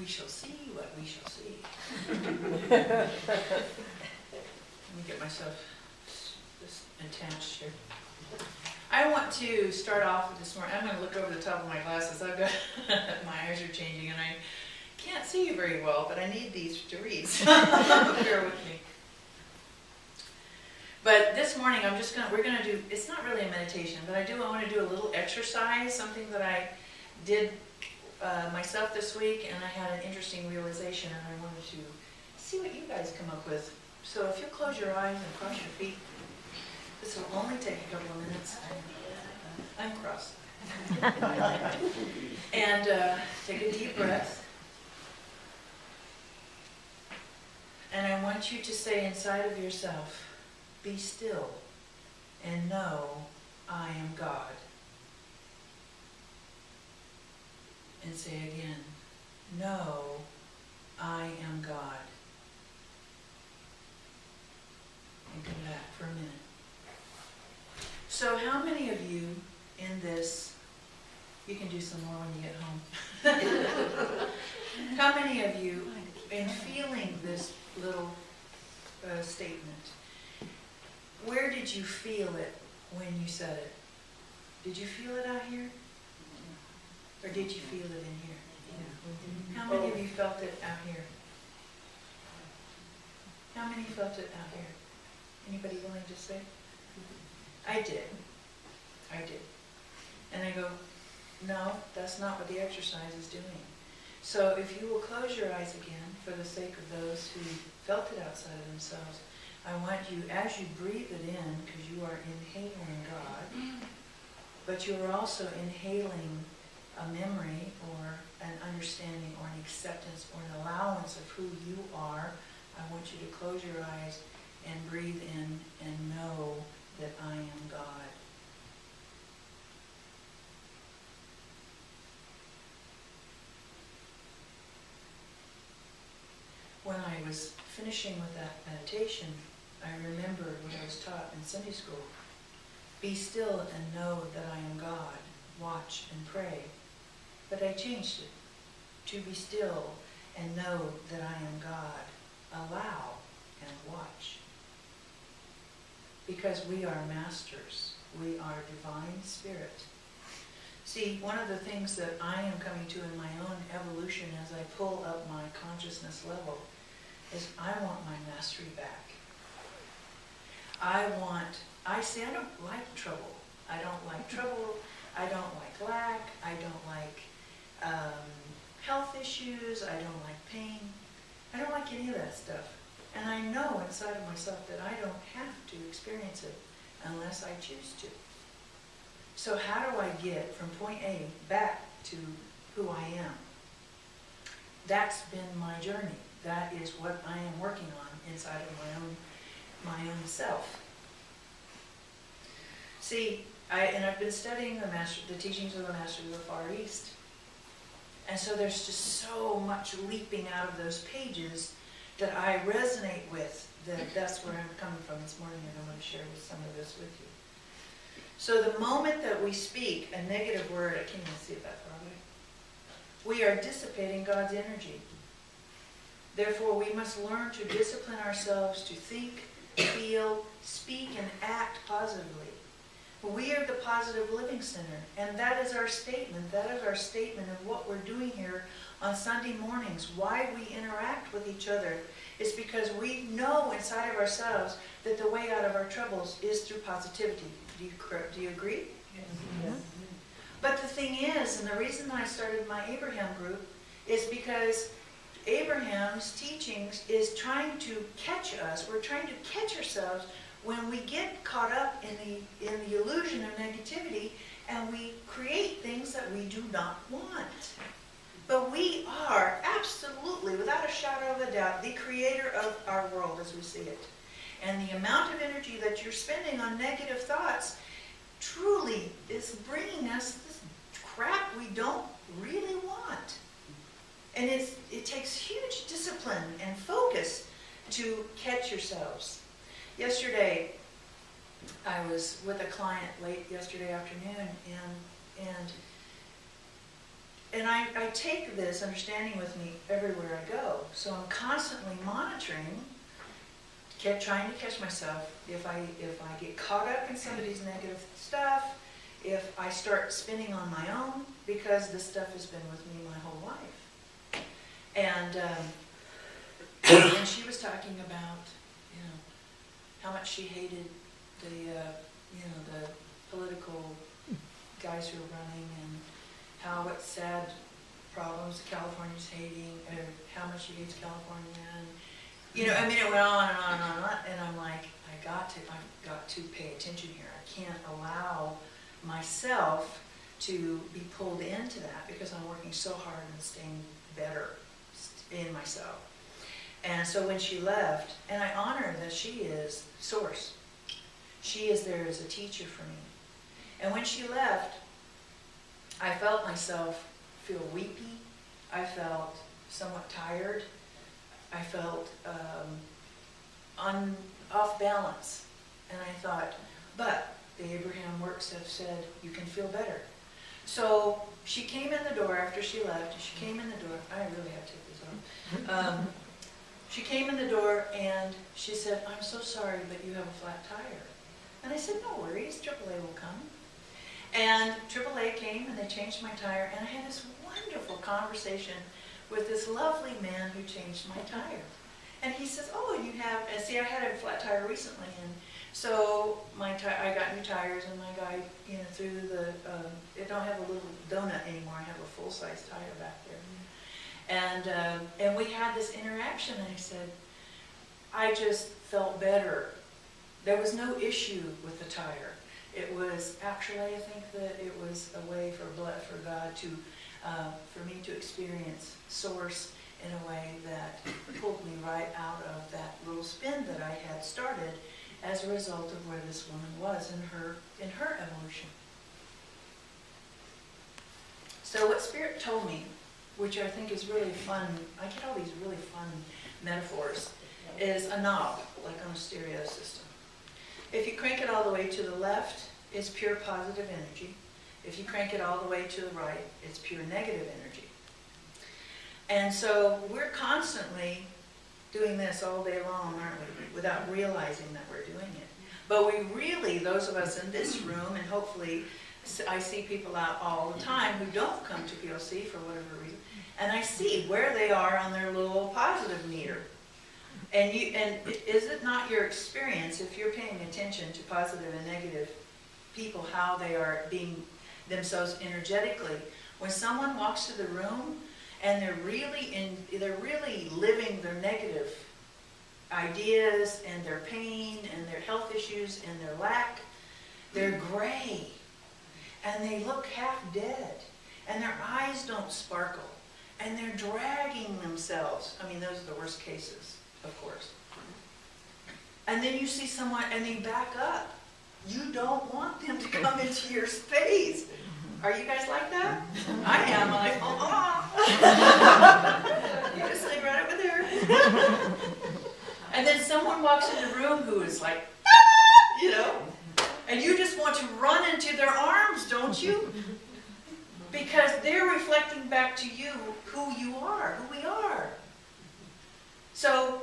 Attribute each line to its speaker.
Speaker 1: shall see what we shall see. Let me get myself just attached here. I want to start off with this morning. I'm going to look over the top of my glasses. I've got my eyes are changing and I can't see you very well, but I need these to read. So bear with me. But this morning we're gonna do, it's not really a meditation, but I want to do a little exercise, something that I did myself this week, and I had an interesting realization, and I wanted to see what you guys come up with. So if you close your eyes and cross your feet, this will only take a couple of minutes. Uncross. And take a deep breath. And I want you to say inside of yourself, be still and know I am God. And say again, know I am God. And come back for a minute. So how many of you in this, you can do some more when you get home. How many of you, in feeling this little statement, where did you feel it when you said it? Did you feel it out here? Or did you feel it in here? Yeah. How many of you felt it out here? How many felt it out here? Anybody willing to say? I did. I did. And I go, no, that's not what the exercise is doing. So if you will close your eyes again for the sake of those who felt it outside of themselves, I want you, as you breathe it in, because you are inhaling God, but you are also inhaling a memory or an understanding or an acceptance or an allowance of who you are. I want you to close your eyes and breathe in and know that I am God. When I was finishing with that meditation, I remembered what I was taught in Sunday school. Be still and know that I am God. Watch and pray. But I changed it to be still and know that I am God. Allow and watch. Because we are masters. We are divine spirit. See, one of the things that I am coming to in my own evolution as I pull up my consciousness level is I want my mastery back. I don't like trouble. I don't like trouble. I don't like lack. I don't like health issues. I don't like pain. I don't like any of that stuff. And I know inside of myself that I don't have to experience it unless I choose to. So how do I get from point A back to who I am? That's been my journey. That is what I am working on inside of my own self. See, I've been studying the teachings of the Masters of the Far East. And so there's just so much leaping out of those pages that I resonate with. That's where I'm coming from this morning, and I want to share some of this with you. So the moment that we speak a negative word, I can't even see it that far away, we are dissipating God's energy. Therefore, we must learn to discipline ourselves to think, feel, speak, and act positively. We are the Positive Living Center, and that is our statement. That is our statement of what we're doing here on Sunday mornings. Why we interact with each other is because we know inside of ourselves that the way out of our troubles is through positivity. Do you agree? Yes. But the thing is, and the reason I started my Abraham group is because Abraham's teachings is trying to catch us. We're trying to catch ourselves when we get caught up in the illusion of negativity and we create things that we do not want. But we are absolutely, without a shadow of a doubt, the creator of our world as we see it. And the amount of energy that you're spending on negative thoughts truly is bringing us this crap we don't really want. And it takes huge discipline and focus to catch yourselves. Yesterday, I was with a client late yesterday afternoon, and I take this understanding with me everywhere I go. So I'm constantly monitoring, trying to catch myself if I get caught up in somebody's negative stuff, if I start spinning on my own, because this stuff has been with me my whole life. And she was talking about, you know, how much she hated the, you know, the political guys who are running, and how what sad problems California's hating, or how much she hates California, and, you know, I mean, it went on and on and on and on, and I'm like, I've got to pay attention here. I can't allow myself to be pulled into that, because I'm working so hard on staying better in myself. And so when she left, and I honor that she is source. She is there as a teacher for me. And when she left, I felt myself feel weepy. I felt somewhat tired. I felt off balance. And I thought, but the Abraham works have said you can feel better. So she came in the door after she left, and she came in the door. I really have to take this off. She came in the door and she said, I'm so sorry, but you have a flat tire. And I said, no worries, AAA will come. And AAA came and they changed my tire, and I had this wonderful conversation with this lovely man who changed my tire. And he says, oh, you have, and see, I had a flat tire recently, and so I got new tires, and my guy, you know, threw the, I don't have a little donut anymore, I have a full-size tire back there. And we had this interaction, and I said, I just felt better. There was no issue with the tire. It was actually, I think that it was a way for God to, for me to experience Source in a way that pulled me right out of that little spin that I had started as a result of where this woman was in her evolution. So what Spirit told me, which I think is really fun, I get all these really fun metaphors, is a knob, like on a stereo system. If you crank it all the way to the left, it's pure positive energy. If you crank it all the way to the right, it's pure negative energy. And so we're constantly doing this all day long, aren't we? Without realizing that we're doing it. But we really, those of us in this room, and hopefully I see people out all the time who don't come to PLC for whatever reason, and I see where they are on their little positive meter. And is it not your experience, if you're paying attention to positive and negative people, how they are being themselves energetically, when someone walks to the room and they're really living their negative ideas and their pain and their health issues and their lack, they're gray and they look half dead and their eyes don't sparkle and they're dragging themselves. I mean, those are the worst cases, of course. And then you see someone and they back up. You don't want them to come into your space. Are you guys like that? I am. I'm like, you just like right over there. And then someone walks in the room who is like, you know, and you just want to run into their arms, don't you? Because they're reflecting back to you who you are, who we are. So